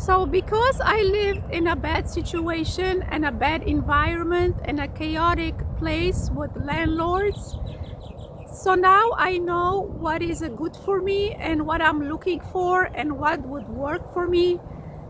So because I lived in a bad situation and a bad environment and a chaotic place with landlords, so now I know what is good for me and what I'm looking for and what would work for me.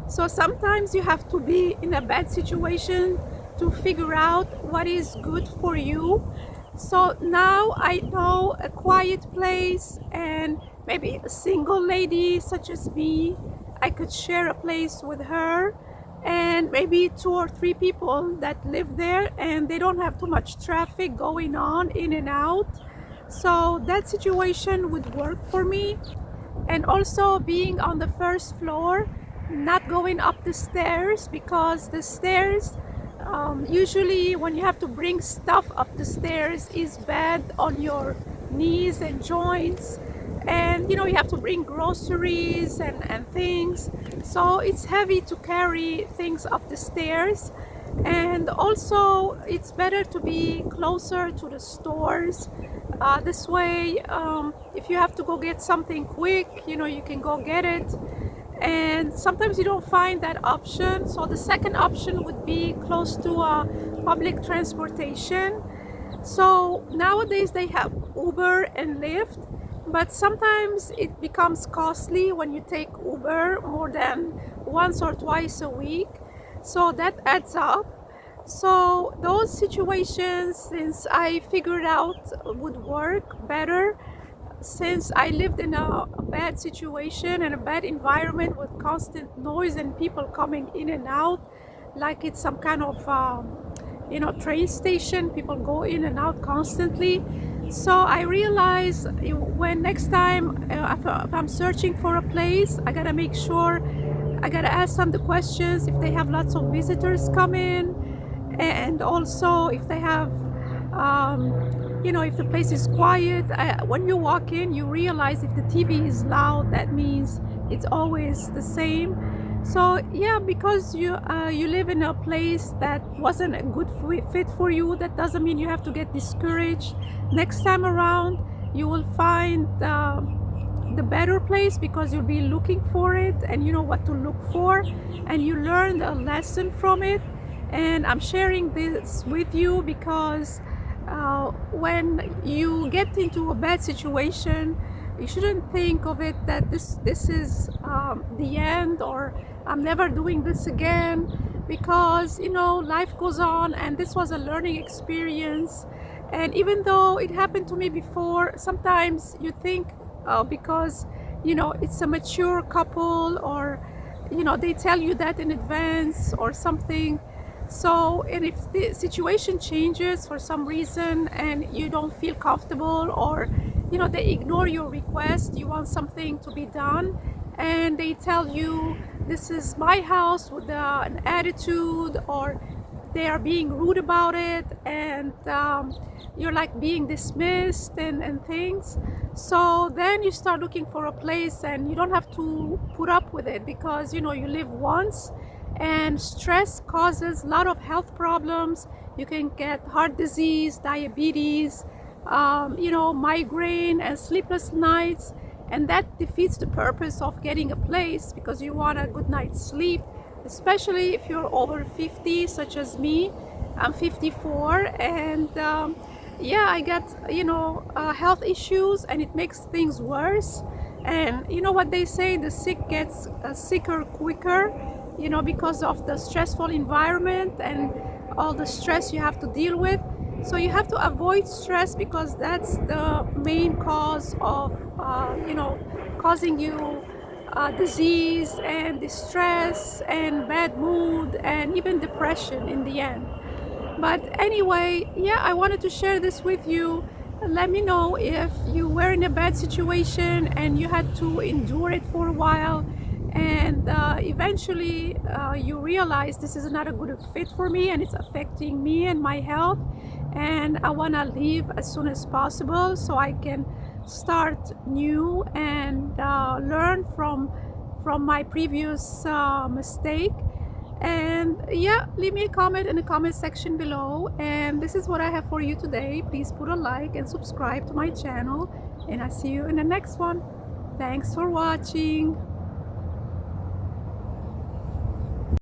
So sometimes you have to be in a bad situation to figure out what is good for you. So now I know a quiet place, and maybe a single lady such as me, I could share a place with her, and maybe two or three people that live there and they don't have too much traffic going on in and out. So that situation would work for me. And also being on the first floor, not going up the stairs, because the stairs, usually when you have to bring stuff up the stairs, is bad on your knees and joints. And you have to bring groceries and things, so it's heavy to carry things up the stairs. And also it's better to be closer to the stores. This way, if you have to go get something quick, you can go get it. And sometimes you don't find that option, so the second option would be close to public transportation. So nowadays they have Uber and Lyft, but sometimes it becomes costly when you take Uber more than once or twice a week, so that adds up. So those situations, since I figured out, would work better, since I lived in a bad situation and a bad environment with constant noise and people coming in and out, like it's some kind of train station, people go in and out constantly. So I realized, when next time, if I'm searching for a place, I gotta make sure, I gotta ask them the questions if they have lots of visitors come in, and also if they have if the place is quiet. When you walk in, you realize if the TV is loud, that means it's always the same. So yeah, because you live in a place that wasn't a good fit for you, that doesn't mean you have to get discouraged. Next time around, you will find the better place, because you'll be looking for it and you know what to look for, and you learned a lesson from it. And I'm sharing this with you because when you get into a bad situation, you shouldn't think of it that this is the end, or I'm never doing this again, because life goes on, and this was a learning experience. And even though it happened to me before, sometimes you think, because it's a mature couple, or they tell you that in advance or something. So, and if the situation changes for some reason and you don't feel comfortable, or they ignore your request, you want something to be done, and they tell you this is my house with an attitude, or they are being rude about it, and you're like being dismissed and things. So then you start looking for a place, and you don't have to put up with it, because you live once. And stress causes a lot of health problems. You can get heart disease, diabetes, migraine, and sleepless nights. And that defeats the purpose of getting a place, because you want a good night's sleep, especially if you're over 50, such as me. I'm 54, and I get health issues, and it makes things worse. And you know what they say, the sick gets sicker quicker, because of the stressful environment and all the stress you have to deal with. So you have to avoid stress, because that's the main cause of causing you disease and distress and bad mood and even depression in the end. But anyway, yeah, I wanted to share this with you. Let me know if you were in a bad situation and you had to endure it for a while, and eventually you realize this is not a good fit for me, and it's affecting me and my health, and I want to leave as soon as possible so I can start new and learn from my previous mistake. And yeah, leave me a comment in the comment section below. And this is what I have for you today. Please put a like and subscribe to my channel, and I see you in the next one. Thanks for watching.